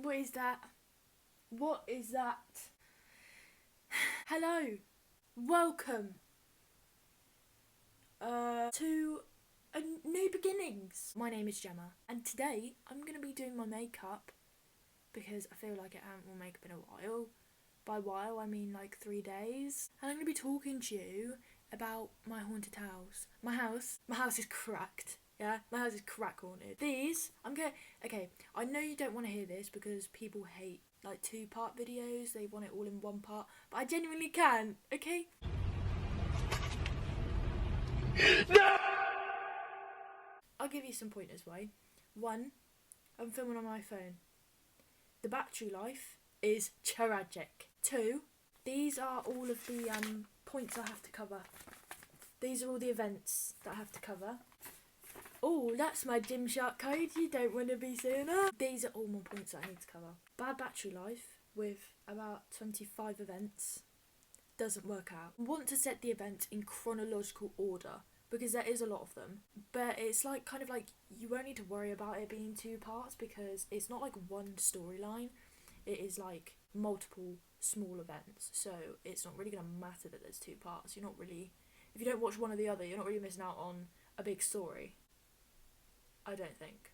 What is that? What is that? Hello. Welcome. To a new beginnings. My name is Gemma, and today I'm going to be doing my makeup because I feel like I haven't worn makeup in a while. By while, I mean like 3 days. And I'm going to be talking to you about my haunted house. My house is cracked. Yeah, my house is crack haunted. Okay, I know you don't want to hear this because people hate like 2-part videos. They want it all in 1 part, but I genuinely can, okay? No! I'll give you some pointers, why. 1, I'm filming on my phone. The battery life is tragic. 2, these are all of the points I have to cover. These are all the events that I have to cover. Oh, that's my Gymshark code. You don't want to be seeing that. These are all my points that I need to cover. Bad battery life with about 25 events doesn't work out. I want to set the events in chronological order because there is a lot of them. But it's like kind of like you won't need to worry about it being 2 parts because it's not like one storyline. It is like multiple small events. So it's not really going to matter that there's 2 parts. You're not really... If you don't watch one or the other, you're not really missing out on a big story. I don't think.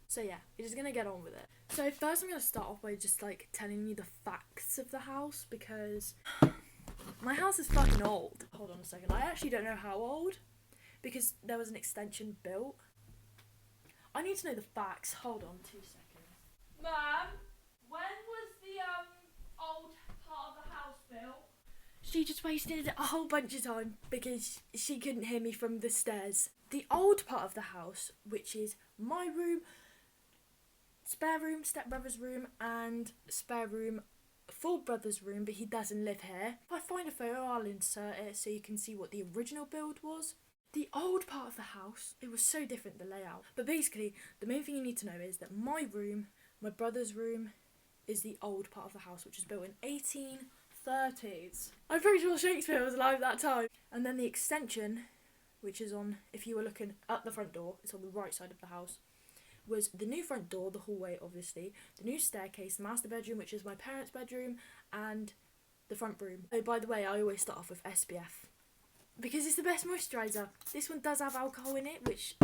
So yeah, we're just gonna get on with it. So first I'm gonna start off by just like telling you the facts of the house because my house is fucking old. Hold on a second, I actually don't know how old because there was an extension built. I need to know the facts. Hold on 2 seconds. Ma'am, when was the old part of the house built? She just wasted a whole bunch of time because she couldn't hear me from the stairs. The old part of the house, which is my room, spare room, stepbrother's room, and spare room, full brother's room, but he doesn't live here. If I find a photo, I'll insert it so you can see what the original build was. The old part of the house, it was so different, the layout. But basically, the main thing you need to know is that my room, my brother's room, is the old part of the house, which was built in 1830s. I'm pretty sure Shakespeare was alive at that time. And then the extension, which is on, if you were looking at the front door, it's on the right side of the house, was the new front door, the hallway obviously, the new staircase, the master bedroom, which is my parents' bedroom, and the front room. Oh, by the way, I always start off with SPF because it's the best moisturiser. This one does have alcohol in it, which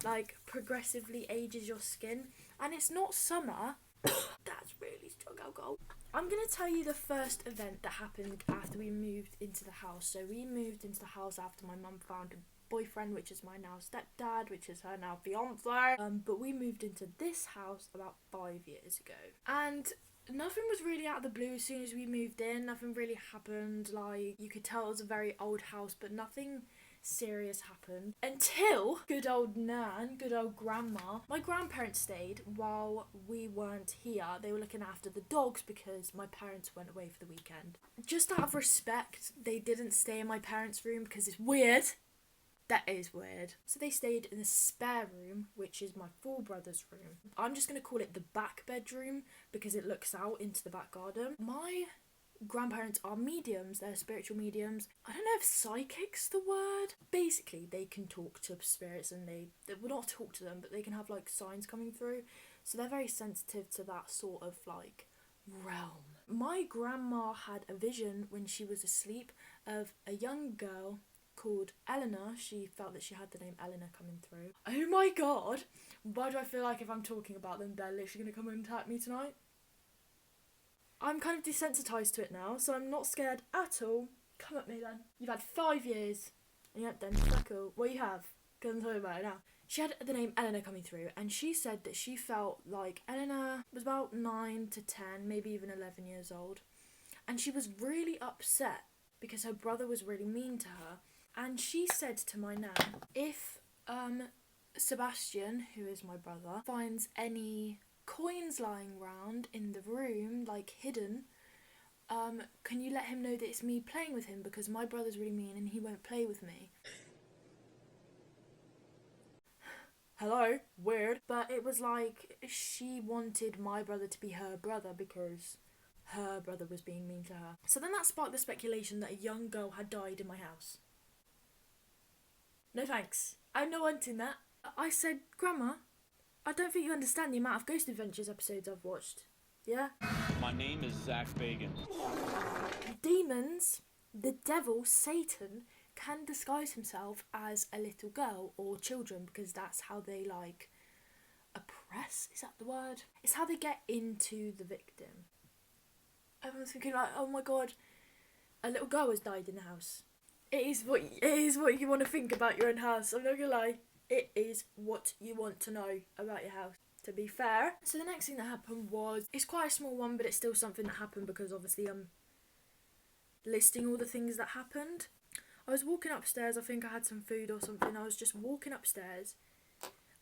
like progressively ages your skin, and it's not summer. That's really strong alcohol. I'm going to tell you the first event that happened after we moved into the house. So we moved into the house after my mum found a boyfriend, which is my now stepdad, which is her now fiance. But we moved into this house about 5 years ago. And nothing was really out of the blue as soon as we moved in. Nothing really happened. Like, you could tell it was a very old house, but nothing serious happened until good old Nan, good old grandma. My grandparents stayed while we weren't here. They were looking after the dogs because my parents went away for the weekend. Just out of respect, they didn't stay in my parents' room because it's weird. That is weird. So they stayed in the spare room, which is my full brother's room. I'm just going to call it the back bedroom because it looks out into the back garden. My grandparents are mediums, they're spiritual mediums. I don't know if psychic's the word. Basically, they can talk to spirits and they will not talk to them, but they can have like signs coming through. So they're very sensitive to that sort of like realm. My grandma had a vision when she was asleep of a young girl called Eleanor. She felt that she had the name Eleanor coming through. Oh my god, why do I feel like if I'm talking about them, they're literally going to come and attack me tonight? I'm kind of desensitised to it now, so I'm not scared at all. Come at me then. You've had 5 years, and you haven't done fuck all. Well, you have, because I'm talking about it now. She had the name Eleanor coming through, and she said that she felt like Eleanor was about 9 to 10, maybe even 11 years old. And she was really upset because her brother was really mean to her. And she said to my nan, if Sebastian, who is my brother, finds any coins lying around in the room, like hidden, can you let him know that it's me playing with him because my brother's really mean and he won't play with me. Hello, weird. But it was like she wanted my brother to be her brother because her brother was being mean to her. So then that sparked the speculation that a young girl had died in my house. No thanks. I'm not wanting that. I said, Grandma, I don't think you understand the amount of Ghost Adventures episodes I've watched. Yeah? My name is Zach Bagan. Demons, the devil, Satan, can disguise himself as a little girl or children because that's how they, like, oppress? Is that the word? It's how they get into the victim. Everyone's thinking, like, oh my god, a little girl has died in the house. It is what you want to think about your own house. I'm not gonna lie. It is what you want to know about your house, to be fair. So the next thing that happened was, it's quite a small one, but it's still something that happened because obviously I'm listing all the things that happened. I was walking upstairs, I think I had some food or something. I was just walking upstairs,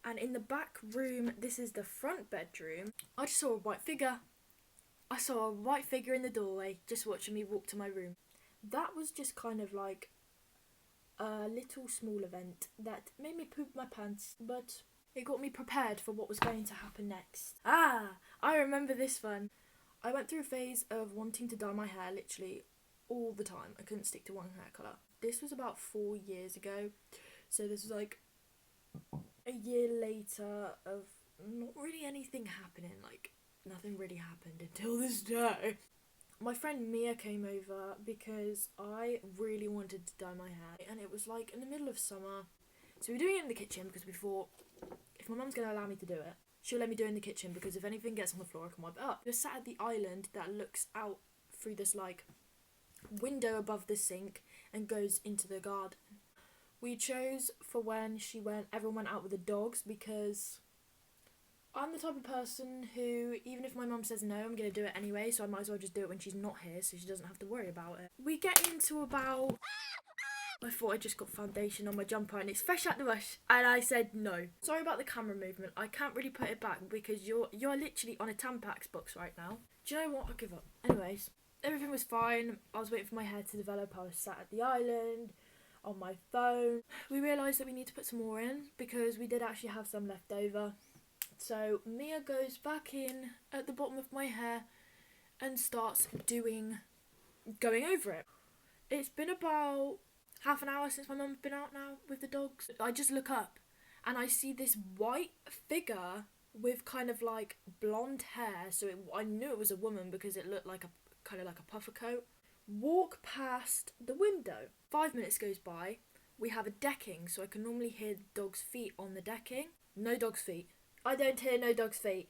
and in the back room, this is the front bedroom, I just saw a white figure. I saw a white figure in the doorway, just watching me walk to my room. That was just kind of like a little small event that made me poop my pants, but it got me prepared for what was going to happen next. I remember this one. I went through a phase of wanting to dye my hair literally all the time. I couldn't stick to one hair colour. This was about 4 years ago, so this was like a year later of not really anything happening, like nothing really happened until this day. My friend Mia came over because I really wanted to dye my hair, and it was like in the middle of summer, so we were doing it in the kitchen because we thought, if my mum's going to allow me to do it, she'll let me do it in the kitchen because if anything gets on the floor I can wipe it up. We were sat at the island that looks out through this like window above the sink and goes into the garden. We chose for when everyone went out with the dogs because I'm the type of person who, even if my mum says no, I'm going to do it anyway, so I might as well just do it when she's not here so she doesn't have to worry about it. We get into about... I thought I just got foundation on my jumper and it's fresh out the wash, and I said no. Sorry about the camera movement, I can't really put it back because you're literally on a Tampax box right now. Do you know what? I'll give up. Anyways, everything was fine. I was waiting for my hair to develop. I was sat at the island on my phone. We realised that we need to put some more in because we did actually have some left over. So Mia goes back in at the bottom of my hair and starts going over it. It's been about half an hour since my mum's been out now with the dogs. I just look up and I see this white figure with kind of like blonde hair, so I knew it was a woman because it looked like a kind of like a puffer coat, walk past the window. 5 minutes goes by, we have a decking, so I can normally hear the dog's feet on the decking. No dog's feet. I don't hear no dog's feet.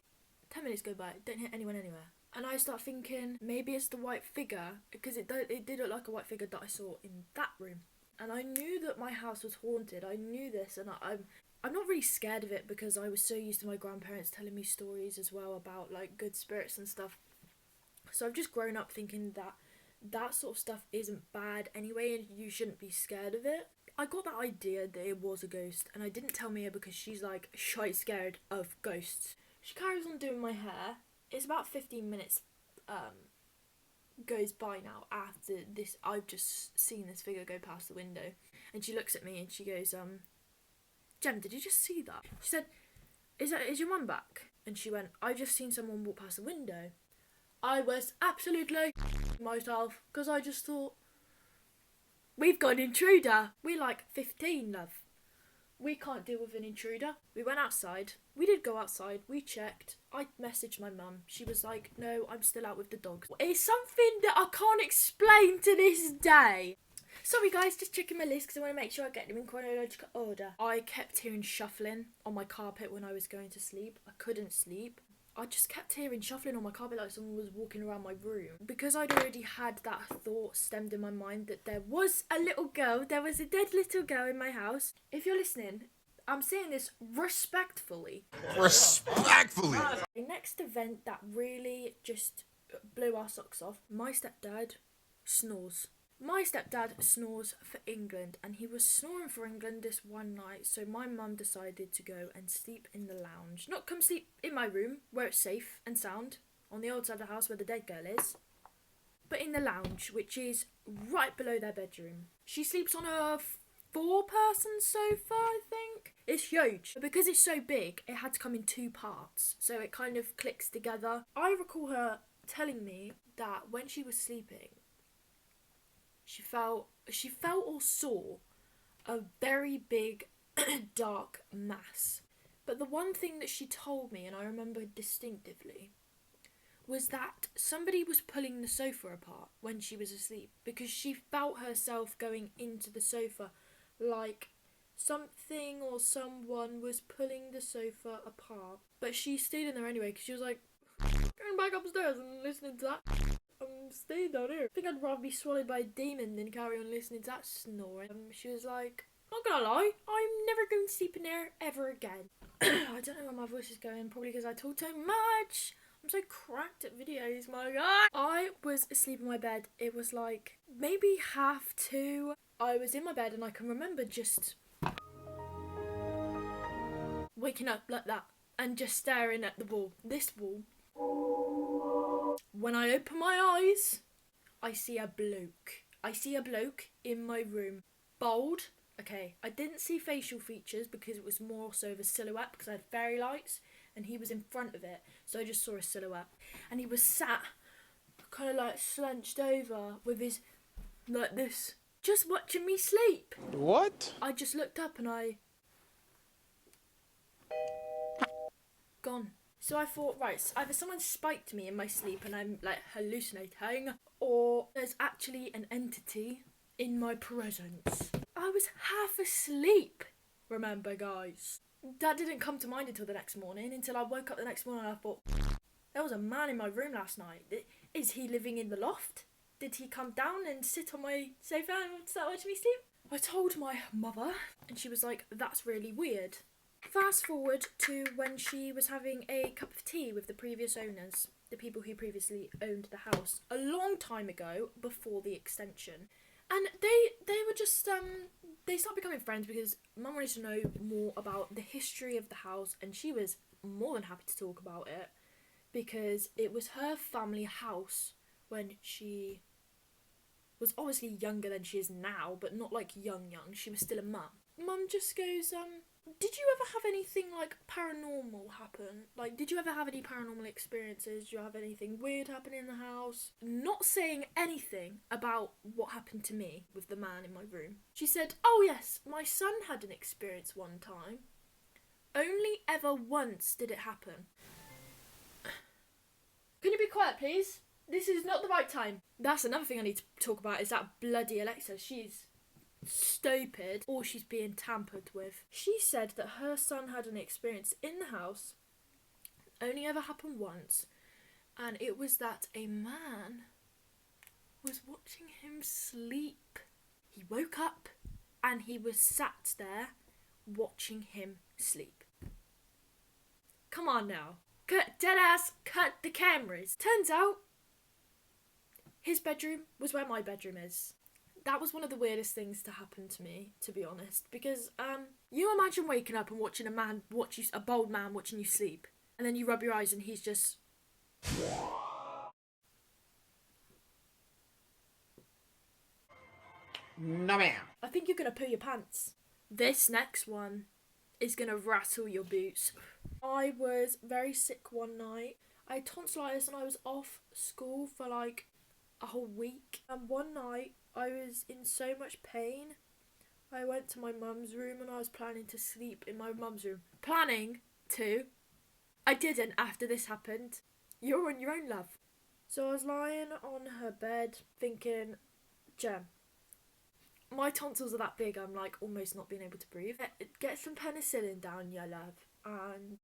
10 minutes go by, don't hear anyone anywhere. And I start thinking, maybe it's the white figure, because it did look like a white figure that I saw in that room. And I knew that my house was haunted, I knew this, and I'm not really scared of it because I was so used to my grandparents telling me stories as well about like good spirits and stuff. So I've just grown up thinking that sort of stuff isn't bad anyway and you shouldn't be scared of it. I got that idea that it was a ghost and I didn't tell Mia because she's like shite scared of ghosts. She carries on doing my hair. It's about 15 minutes goes by now after this. I've just seen this figure go past the window and she looks at me and she goes, Jem, did you just see that? She said, is your mum back? And she went, I just seen someone walk past the window. I was absolutely myself because I just thought, we've got an intruder. We're like 15, love. We can't deal with an intruder. We went outside. We did go outside. We checked. I messaged my mum. She was like, no, I'm still out with the dogs. It's something that I can't explain to this day. Sorry guys, just checking my list because I want to make sure I get them in chronological order. I kept hearing shuffling on my carpet when I was going to sleep. I couldn't sleep. I just kept hearing shuffling on my carpet like someone was walking around my room. Because I'd already had that thought stemmed in my mind that there was a little girl, there was a dead little girl in my house. If you're listening, I'm saying this respectfully. Respectfully! The next event that really just blew our socks off, my stepdad snores. My stepdad snores for England and he was snoring for England this one night, so my mum decided to go and sleep in the lounge. Not come sleep in my room where it's safe and sound, on the old side of the house where the dead girl is, but in the lounge, which is right below their bedroom. She sleeps on a 4-person sofa, I think. It's huge. But because it's so big, it had to come in 2 parts, so it kind of clicks together. I recall her telling me that when she was sleeping, she felt or saw a very big dark mass. But the one thing that she told me, and I remember distinctively, was that somebody was pulling the sofa apart when she was asleep because she felt herself going into the sofa like something or someone was pulling the sofa apart. But she stayed in there anyway because she was like, going back upstairs and listening to that. I'm staying down here. I think I'd rather be swallowed by a demon than carry on listening to that snoring. She was like, not gonna lie, I'm never going to sleep in there ever again. I don't know where my voice is going, probably because I talk too much. I'm so cracked at videos, my god. I was asleep in my bed. It was like maybe 2:30. I was in my bed and I can remember just waking up like that and just staring at the wall. This wall. When I open my eyes, I see a bloke. I see a bloke in my room. Bald. Okay, I didn't see facial features because it was more so of a silhouette because I had fairy lights. And he was in front of it, so I just saw a silhouette. And he was sat, kind of like slunched over with his, like this, just watching me sleep. What? I just looked up and gone. So I thought, right, so either someone spiked me in my sleep and I'm like hallucinating, or there's actually an entity in my presence. I was half asleep, remember, guys. That didn't come to mind until the next morning, until I woke up the next morning and I thought, there was a man in my room last night. Is he living in the loft? Did he come down and sit on my sofa and start watching me sleep? I told my mother, and she was like, that's really weird. Fast forward to when she was having a cup of tea with the previous owners, the people who previously owned the house, a long time ago, before the extension. And they were just, they started becoming friends because Mum wanted to know more about the history of the house, and she was more than happy to talk about it because it was her family house when she was obviously younger than she is now, but not like young. She was still a mum. Mum just goes, did you ever have anything like paranormal happen? Like, did you ever have any paranormal experiences? Did you have anything weird happen in the house? Not saying anything about what happened to me with the man in my room. She said, oh yes, my son had an experience one time. Only ever once did it happen. Can you be quiet, please? This is not the right time. That's another thing I need to talk about is that bloody Alexa. She's stupid, or she's being tampered with. She said that her son had an experience in the house, only ever happened once, and it was that a man was watching him sleep. He woke up and he was sat there watching him sleep. Come on now. Deadass, cut the cameras. Turns out his bedroom was where my bedroom is. That was one of the weirdest things to happen to me, to be honest, because you imagine waking up and watching a bold man watching you sleep, and then you rub your eyes and he's just No ma'am. I think you're gonna poo your pants. This next one is gonna rattle your boots. I was very sick one night. I had tonsillitis and I was off school for like a whole week. And one night I was in so much pain. I went to my mum's room and I was planning to sleep in my mum's room. I didn't after this happened. You're on your own, love. So I was lying on her bed thinking, Jem, my tonsils are that big, I'm like almost not being able to breathe. Get some penicillin down, your love, and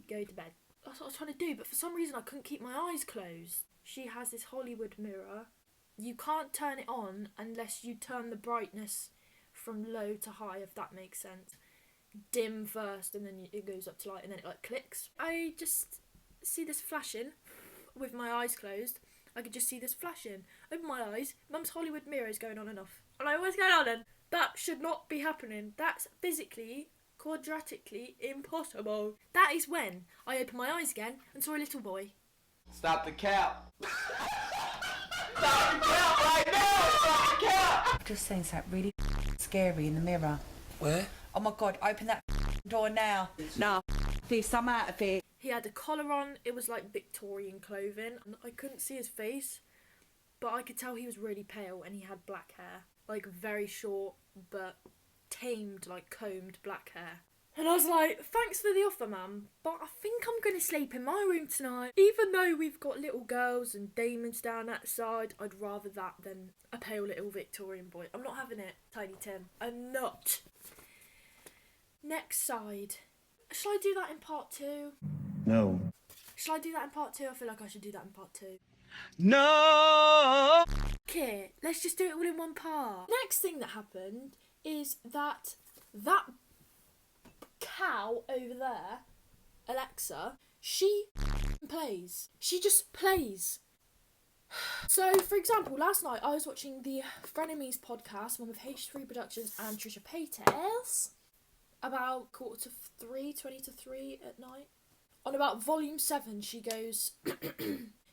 go to bed. That's what I was trying to do, but for some reason I couldn't keep my eyes closed. She has this Hollywood mirror. You can't turn it on unless you turn the brightness from low to high, if that makes sense. Dim first, and then it goes up to light, and then it like clicks. I just see this flashing with my eyes closed. I could just see this flashing. Open my eyes, Mum's Hollywood mirror is going on and off. And I was going on and that should not be happening. That's physically, quadratically impossible. That is when I opened my eyes again and saw a little boy. Stop the cap. Stop the cap right now. Stop the cap. I've just seen something really scary in the mirror. Where? Oh my God, open that door now. Nah, please, I'm out of it. He had a collar on. It was like Victorian clothing. I couldn't see his face, but I could tell he was really pale and he had black hair. Like very short, but tamed, like combed black hair. And I was like, thanks for the offer, ma'am, but I think I'm going to sleep in my room tonight. Even though we've got little girls and demons down that side, I'd rather that than a pale little Victorian boy. I'm not having it, Tiny Tim. I'm not. Next side. Shall I do that in part 2? No. Shall I do that in part 2? I feel like I should do that in part 2. No! Okay, let's just do it all in one part. Next thing that happened is that cow over there, Alexa, she plays. She just plays. So, for example, last night I was watching the Frenemies podcast, one with H3 Productions and Trisha Paytas, about 20 to 3 at night. On about volume 7, she goes,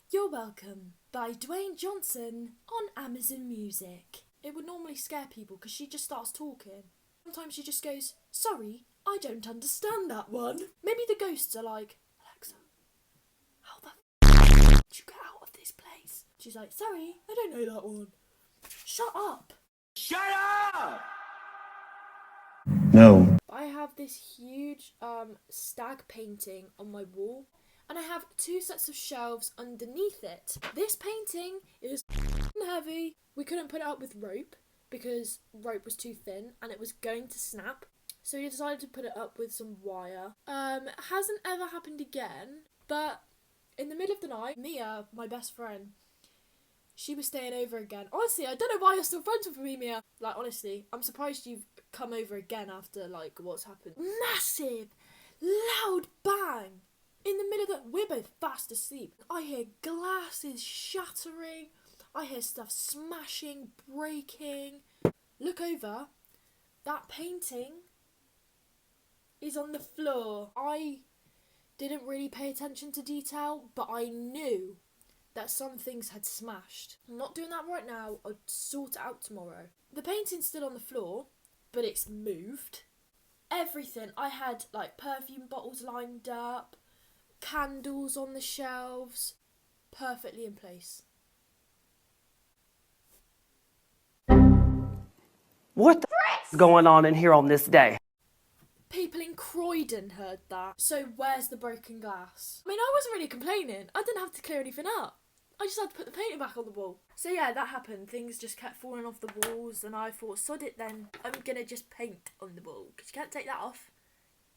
"You're Welcome" by Dwayne Johnson on Amazon Music. It would normally scare people because she just starts talking. Sometimes she just goes, "Sorry, I don't understand that one." Maybe the ghosts are like, "Alexa, how the did you get out of this place?" She's like, "Sorry, I don't know that one." Shut up. Shut up! No. I have this huge stag painting on my wall, and I have 2 sets of shelves underneath it. This painting is heavy. We couldn't put it up with rope because rope was too thin and it was going to snap. So we decided to put it up with some wire. It hasn't ever happened again, but in the middle of the night, Mia, my best friend, she was staying over again. Honestly, I don't know why you're still friends with me, Mia. Like, honestly, I'm surprised you've come over again after, like, what's happened. Massive, loud bang. In the middle of the... We're both fast asleep. I hear glasses shattering. I hear stuff smashing, breaking. Look over. That painting is on the floor. I didn't really pay attention to detail, but I knew that some things had smashed. I'm not doing that right now. I'll sort it out tomorrow. The painting's still on the floor, but it's moved. Everything. I had, like, perfume bottles lined up, candles on the shelves, perfectly in place. What the is going on in here on this day? People in Croydon heard that. So where's the broken glass? I mean, I wasn't really complaining. I didn't have to clear anything up. I just had to put the painting back on the wall. So yeah, that happened. Things just kept falling off the walls, and I thought, sod it then. I'm gonna just paint on the wall, because you can't take that off.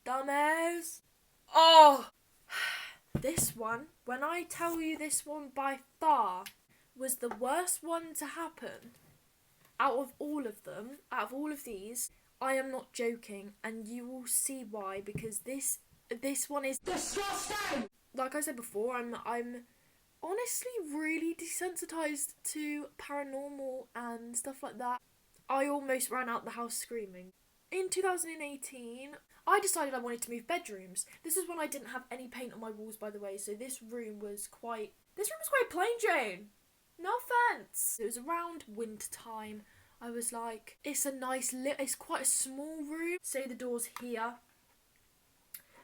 Dumbass. Oh! This one, when I tell you this one by far was the worst one to happen, out of all of them, out of all of these, I am not joking, and you will see why, because this one is disgusting. Like I said before, I'm honestly really desensitized to paranormal and stuff like that. I almost ran out the house screaming. In 2018, I decided I wanted to move bedrooms. This is when I didn't have any paint on my walls, by the way, so this room was quite plain Jane. No offence. It was around winter time. I was like, it's it's quite a small room. Say the door's here,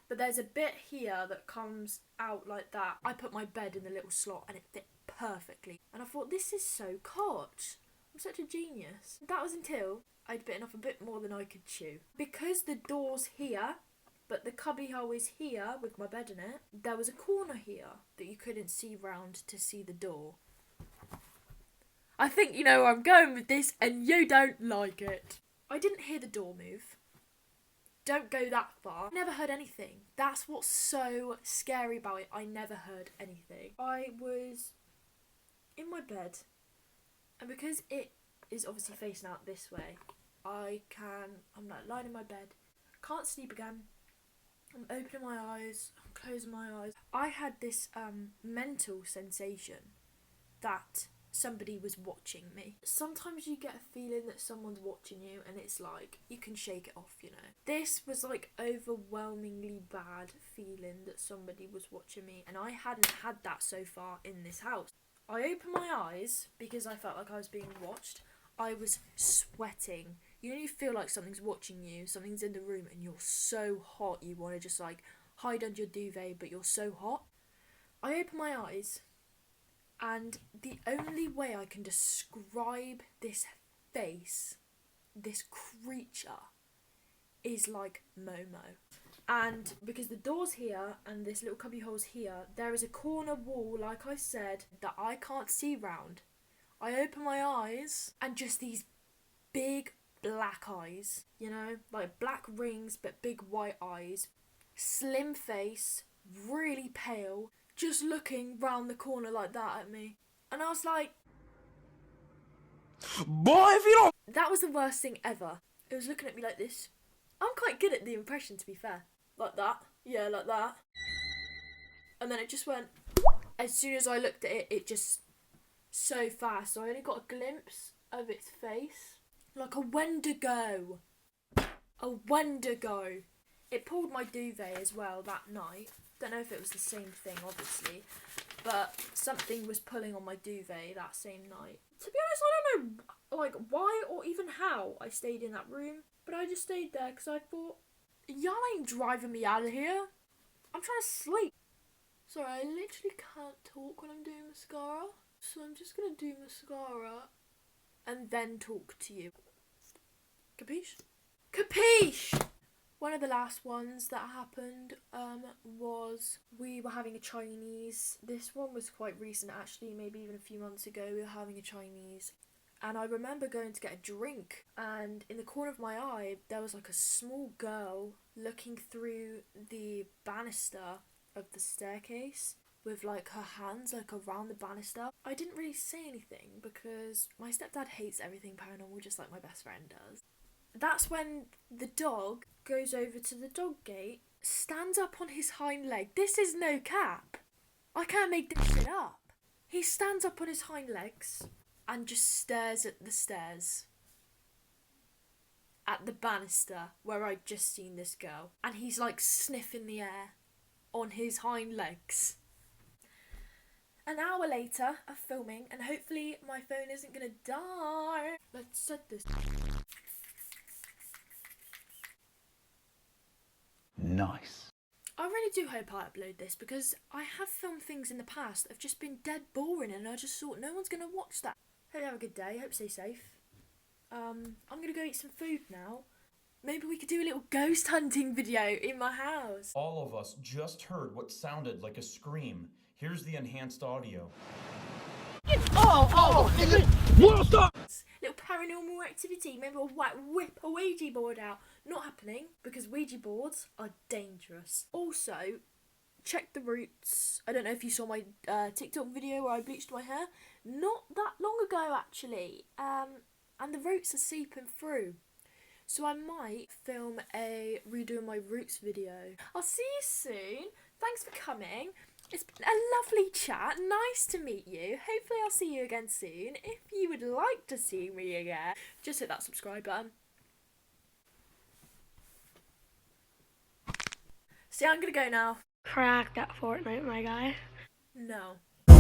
but there's a bit here that comes out like that. I put my bed in the little slot and it fit perfectly. And I thought, this is so coach. I'm such a genius. That was until I'd bitten off a bit more than I could chew. Because the door's here, but the cubby hole is here with my bed in it, there was a corner here that you couldn't see round to see the door. I think you know where I'm going with this, and you don't like it. I didn't hear the door move. Don't go that far. I never heard anything. That's what's so scary about it. I never heard anything. I was in my bed, and because it is obviously facing out this way, I'm like lying in my bed, can't sleep again. I'm opening my eyes, I'm closing my eyes. I had this mental sensation that somebody was watching me. Sometimes you get a feeling that someone's watching you and it's like, you can shake it off, you know. This was like overwhelmingly bad feeling that somebody was watching me, and I hadn't had that so far in this house. I opened my eyes because I felt like I was being watched. I was sweating. You know, you feel like something's watching you, something's in the room, and you're so hot you want to just like hide under your duvet, but you're so hot. I opened my eyes, and the only way I can describe this face, this creature, is like Momo. And because the door's here and this little cubby hole's here, there is a corner wall, like I said, that I can't see round. I open my eyes and just these big black eyes, you know, like black rings but big white eyes, slim face, really pale, just looking round the corner like that at me. And I was like, Boy, if you don't. that was the worst thing ever. It was looking at me like this. I'm quite good at the impression, to be fair. Like that. Yeah, like that. And then it just went. As soon as I looked at it, it just so fast. So I only got a glimpse of its face. Like a Wendigo. A Wendigo. It pulled my duvet as well that night. Don't know if it was the same thing, obviously. But something was pulling on my duvet that same night. To be honest, I don't know, like, why or even how I stayed in that room. But I just stayed there because I thought, y'all ain't driving me out of here. I'm trying to sleep. Sorry, I literally can't talk when I'm doing mascara. So I'm just going to do mascara and then talk to you. Capiche? Capiche! One of the last ones that happened was we were having a Chinese. This one was quite recent actually, maybe even a few months ago. We were having a Chinese. And I remember going to get a drink, and in the corner of my eye there was like a small girl looking through the banister of the staircase with like her hands like around the banister. I didn't really say anything because my stepdad hates everything paranormal just like my best friend does. That's when the dog goes over to the dog gate, stands up on his hind leg. This is no cap. I can't make this shit up. He stands up on his hind legs and just stares at the stairs. At the banister where I'd just seen this girl. And he's like sniffing the air on his hind legs. An hour later of filming, and hopefully my phone isn't gonna die. Let's set this. Nice. I really do hope I upload this because I have filmed things in the past that have just been dead boring and I just thought no one's going to watch that. Hope you have a good day, hope you stay safe. I'm going to go eat some food now. Maybe we could do a little ghost hunting video in my house. All of us just heard what sounded like a scream. Here's the enhanced audio. Little paranormal activity, maybe we'll whip a Ouija board out. Not happening because Ouija boards are dangerous. Also, check the roots. I don't know if you saw my TikTok video where I bleached my hair. Not that long ago actually. And the roots are seeping through. So I might film a redoing my roots video. I'll see you soon. Thanks for coming. It's been a lovely chat. Nice to meet you. Hopefully I'll see you again soon. If you would like to see me again, just hit that subscribe button. See, I'm gonna go now. Crack that Fortnite, my guy. No. Good,